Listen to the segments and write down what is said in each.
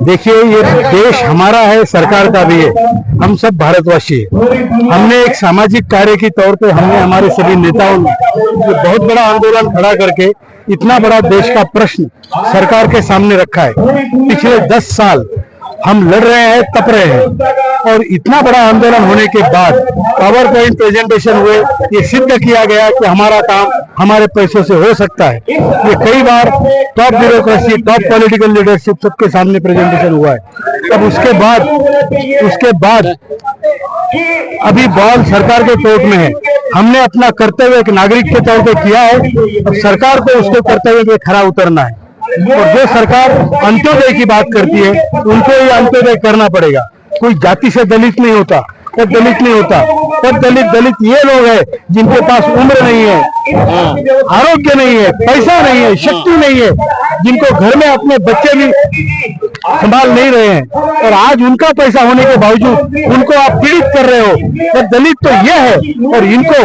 देखिए, ये देश हमारा है, सरकार का भी है, हम सब भारतवासी हैं। हमने एक सामाजिक कार्य के तौर पे हमने हमारे सभी नेताओं ने बहुत बड़ा आंदोलन खड़ा करके इतना बड़ा देश का प्रश्न सरकार के सामने रखा है। पिछले 10 साल हम लड़ रहे हैं, तप रहे हैं, और इतना बड़ा आंदोलन होने के बाद पावर पॉइंट प्रेजेंटेशन हुए, ये सिद्ध किया गया कि हमारा काम हमारे पैसों से हो सकता है। ये कई बार top bureaucracy, top political leadership सबके सामने प्रेजेंटेशन हुआ है। अब उसके बाद अभी बॉल सरकार के कोर्ट में है। हमने अपना कर्तव्य एक नागरिक के तौर पे किया है, अब सरकार को उसके कर्तव्य पे खरा उतरना है। और जो सरकार अंत्योदय की बात करती है, उनको ये अंत्योदय करना पड़ेगा। कोई जाति से दलित नहीं होता, तब दलित नहीं होता, तब दलित ये लोग हैं जिनके पास उम्र नहीं है, आरोग्य नहीं है, पैसा नहीं है, शक्ति नहीं है, जिनको घर में अपने बच्चे भी संभाल नहीं रहे हैं, और आज उनका पैसा होने के बावजूद उनको आप पीड़ित कर रहे हो। तो दलित तो ये है, और इनको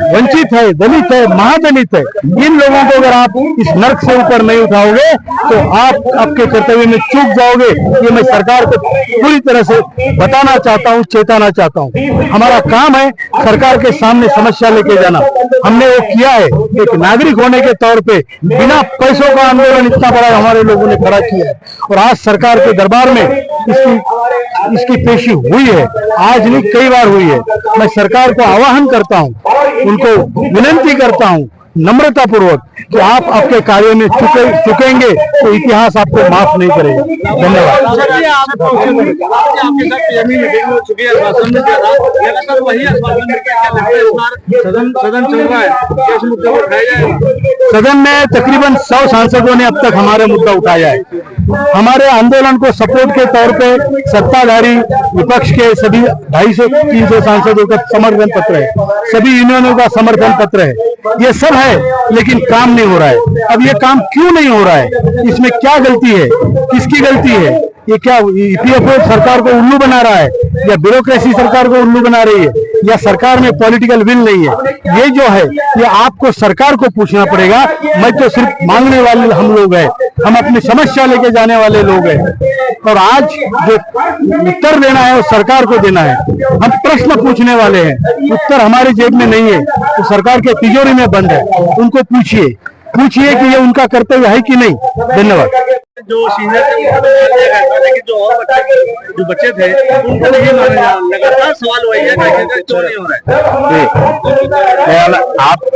वंचित है, दलित है, महादलित है, इन लोगों को अगर आप इस नर्क से ऊपर नहीं उठाओगे तो आप आपके कर्तव्य में चूक जाओगे। ये मैं सरकार को पूरी तरह से बताना चाहता हूँ, चेताना चाहता हूँ। हमारा काम है सरकार के सामने समस्या लेके जाना। हमने वो किया है, एक नागरिक होने के तौर पे बिना पैसों का आंदोलन इतना बड़ा हमारे लोगों ने खड़ा किया है, और आज सरकार के दरबार में इसकी पेशी हुई है। आज नहीं, कई बार हुई है। मैं सरकार को आह्वान करता हूँ, उनको विनंती करता हूँ नम्रता पूर्वक कि आप आपके कार्य में चुकेंगे तो इतिहास आपको माफ नहीं करेगा। धन्यवाद। सदन में तकरीबन 100 सांसदों ने अब तक हमारे मुद्दा उठाया है। हमारे आंदोलन को सपोर्ट के तौर पे सत्ताधारी विपक्ष के सभी 250-300 सांसदों का समर्थन पत्र है, सभी यूनियनों का समर्थन पत्र है, ये सब है, लेकिन काम नहीं हो रहा है। अब ये काम क्यों नहीं हो रहा है? इसमें क्या गलती है? किसकी गलती है? ये क्या ईपीएफओ सरकार को उल्लू बना रहा है, या ब्यूरोक्रेसी सरकार को उल्लू बना रही है, या सरकार में पॉलिटिकल विल नहीं है? ये जो है, ये आपको सरकार को पूछना पड़ेगा। मैं तो सिर्फ मांगने वाले हम लोग हैं, हम अपनी समस्या लेके जाने वाले लोग हैं, और आज जो उत्तर देना है वो सरकार को देना है। हम प्रश्न पूछने वाले हैं, उत्तर हमारी जेब में नहीं है, तो सरकार के तिजोरी में बंद है। उनको पूछिए कि ये उनका कर्तव्य है कि नहीं। धन्यवाद। जो सीनियर लेकिन जो बच्चे थे उनको नहीं माना जा, लगातार सवाल वही है कि क्यों नहीं हो रहा है।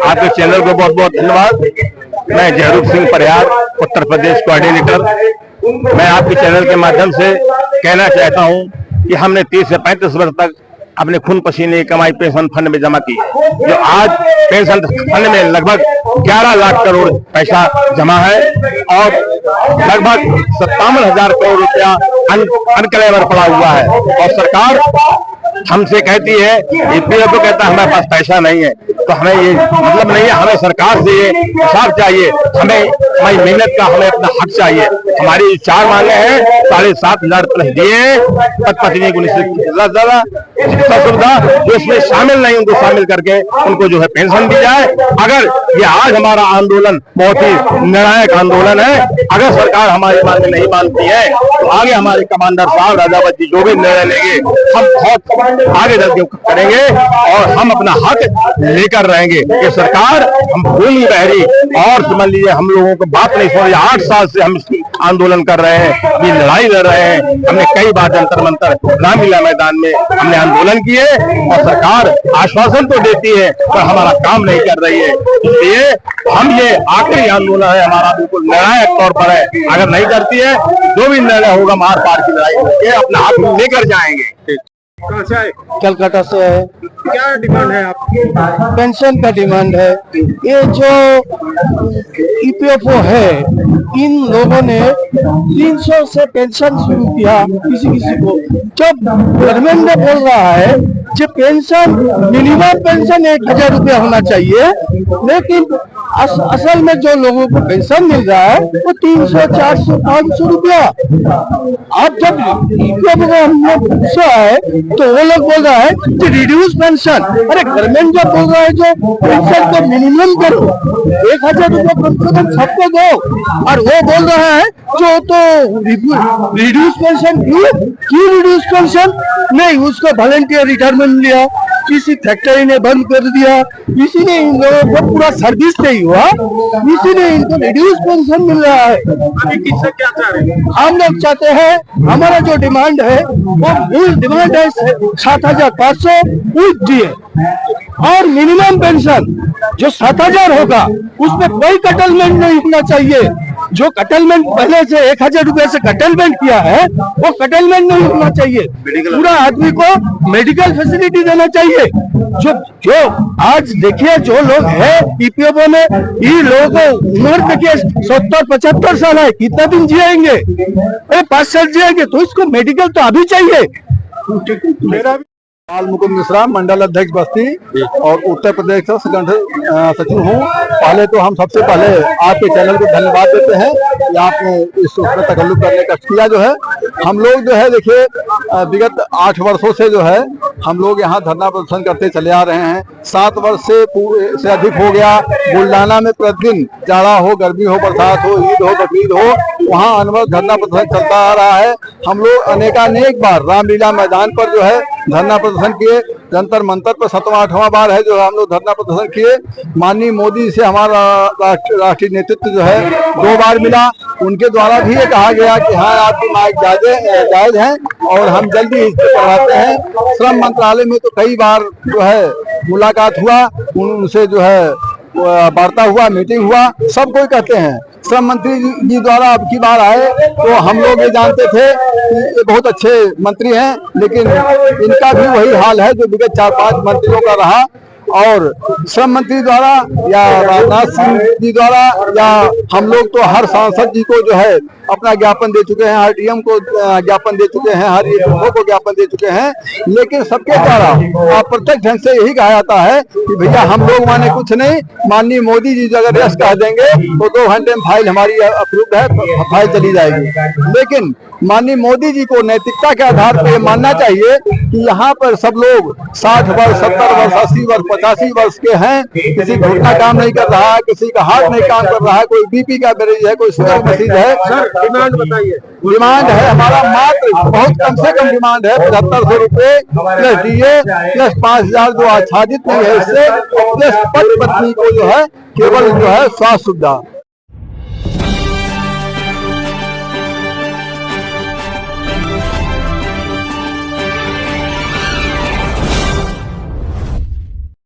आपके चैनल को बहुत बहुत धन्यवाद। मैं जहरूप सिंह परिहार, उत्तर प्रदेश कोऑर्डिनेटर। मैं आपके चैनल के माध्यम से कहना चाहता हूं कि हमने 30 से 35 वर्ष तक अपने खून पसीने की कमाई पेंशन फंड में जमा की, जो आज पेंशन फंड में लगभग 11 लाख करोड़ पैसा जमा है, और लगभग 57,000 करोड़ रुपया अनक्लेवर पड़ा हुआ है। और सरकार हमसे कहती है, ईपीएफओ कहता है हमारे पास पैसा नहीं है, तो हमें ये मतलब नहीं है। हमें सरकार से ये हिसाब चाहिए, हमें हमारी मेहनत का हमें अपना हक चाहिए। हमारी 4 मांगे हैं, 7,500 प्लस दिए, पत्नी को ज्यादा शिक्षा सुविधा जो इसमें शामिल नहीं, उनको शामिल करके उनको जो है पेंशन दी जाए। अगर ये आज हमारा आंदोलन बहुत ही निर्णायक आंदोलन है, अगर सरकार हमारी मांगे नहीं मानती है तो आगे हमारे कमांडर साहब राजावत जी जो भी निर्णय लेंगे, हम बहुत आगे चल करेंगे और हम अपना हक लेकर रहेंगे। ये सरकार हम भूल बहरी, और समझ लीजिए हम लोगों को बात नहीं सुन रही। 8 साल से हम आंदोलन कर रहे हैं, ये लड़ाई लड़ रहे हैं। हमने कई बार जंतर मंतर रामलीला मैदान में हमने आंदोलन किए, और सरकार आश्वासन तो देती है पर हमारा काम नहीं कर रही है। इसलिए हम ये आखिरी आंदोलन है हमारा, बिल्कुल निर्णायक तौर पर है। अगर नहीं करती है, जो भी निर्णय होगा मार पार की लड़ाई करके अपना हक लेकर जाएंगे। कहाँ से आए? कलकत्ता से है। क्या डिमांड है आपकी? पेंशन का डिमांड है। ये जो ईपीएफओ है, इन लोगों ने 300 से पेंशन शुरू किया किसी को। जब गवर्नमेंट ने बोल रहा है कि पेंशन मिनिमम पेंशन 1,000 रुपया होना चाहिए, लेकिन असल में जो लोगों को पेंशन मिल रहा है वो 300, 400, 500 रुपया। अब जब हमने पूछा है तो वो लोग बोल रहा है कि रिड्यूस पेंशन। अरे गवर्नमेंट जब बोल रहा है जो पेंशन को मिनिमम करो, 1000 रुपया कम से कम सबको दो, और वो बोल रहा है जो तो रिड्यूस पेंशन क्यों रिड्यूस पेंशन नहीं, उसको वॉलंटियर रिटायरमेंट लिया, किसी फैक्ट्री ने बंद कर दिया, इसी ने इन लोगों को पूरा सर्विस नहीं हुआ, इसी ने इनको रिड्यूस पेंशन मिल रहा है। अभी किससे क्या चाह रहे हैं? हम लोग चाहते हैं, हमारा जो डिमांड है वो मूल डिमांड है 7500 उस दिए, और मिनिमम पेंशन जो 7000 होगा उसमें कोई कटलमेंट नहीं होना चाहिए। जो कटलमेंट पहले से 1000 रुपए से कटलमेंट किया है वो कटलमेंट नहीं होना चाहिए। पूरा आदमी को मेडिकल फैसिलिटी देना चाहिए। जो आज देखिए जो लोग हैं ईपीएफओ में, ये लोगों को उम्र देखिए 70-75 साल है, कितना दिन जिएंगे? अरे 5 साल जिएंगे तो इसको मेडिकल तो अभी चाहिए। मेरा लाल मुकुंद मिश्रा, मंडल अध्यक्ष बस्ती और उत्तर प्रदेश का संगठन सचिव हूँ। पहले तो हम सबसे पहले आपके चैनल को धन्यवाद देते हैं कि आपने इस उसमें तकल्लुफ करने का किया। जो है हम लोग जो है देखिए विगत 8 वर्षों से जो है हम लोग यहाँ धरना प्रदर्शन करते चले आ रहे हैं। 7 वर्ष से अधिक हो गया। बुल्डाना में प्रतिदिन जाड़ा हो, गर्मी हो, बरसात हो, ईद हो, बकरीद हो, वहाँ अनवरत धरना प्रदर्शन चलता आ रहा है। हम लोग अनेकानेक बार रामलीला मैदान पर जो है धरना प्रदर्शन किए, जंतर मंतर पर 7वां 8वां बार है जो हम लोग धरना प्रदर्शन किए। माननीय मोदी से हमारा राष्ट्रीय नेतृत्व जो है 2 बार मिला, उनके द्वारा भी ये कहा गया कि हाँ आपकी मांग जायज है और हम जल्दी इस पर करवाते हैं। श्रम मंत्रालय में तो कई बार जो है मुलाकात हुआ, उनसे जो है वार्ता हुआ, मीटिंग हुआ, सब कोई कहते हैं। श्रम मंत्री जी द्वारा अब की बार आए तो हम लोग ये जानते थे कि ये बहुत अच्छे मंत्री हैं, लेकिन इनका भी वही हाल है जो विगत 4-5 मंत्रियों का रहा। और श्रम मंत्री द्वारा या राजनाथ सिंह जी द्वारा या हम लोग तो हर सांसद जी को जो है अपना ज्ञापन दे चुके हैं, हर डीएम को ज्ञापन दे चुके हैं, हर ईओ को ज्ञापन दे चुके हैं, लेकिन सबके द्वारा अप्रत्यक्ष ढंग से यही कहा जाता है कि भैया हम लोग माने कुछ नहीं, माननीय मोदी जी अगर यस कह देंगे तो 2 घंटे में फाइल हमारी अप्रूव्ड है, फाइल चली जाएगी। लेकिन माननीय मोदी जी को नैतिकता के आधार पर मानना चाहिए कि यहाँ पर सब लोग 60 वर्ष, 70 वर्ष, 80 वर्ष, 85 वर्ष के हैं, किसी घुटना काम नहीं कर रहा है, किसी का हार्ट नहीं काम कर रहा है, कोई बीपी का मरीज है, कोई शुगर मरीज है। सर डिमांड बताइए। डिमांड है हमारा मात्र बहुत कम से कम डिमांड है 7500 रुपए प्लस डीए प्लस 5000 जो आच्छादित नहीं है इससे, प्लस पति पत्नी को जो है केवल जो है स्वास्थ्य सुविधा।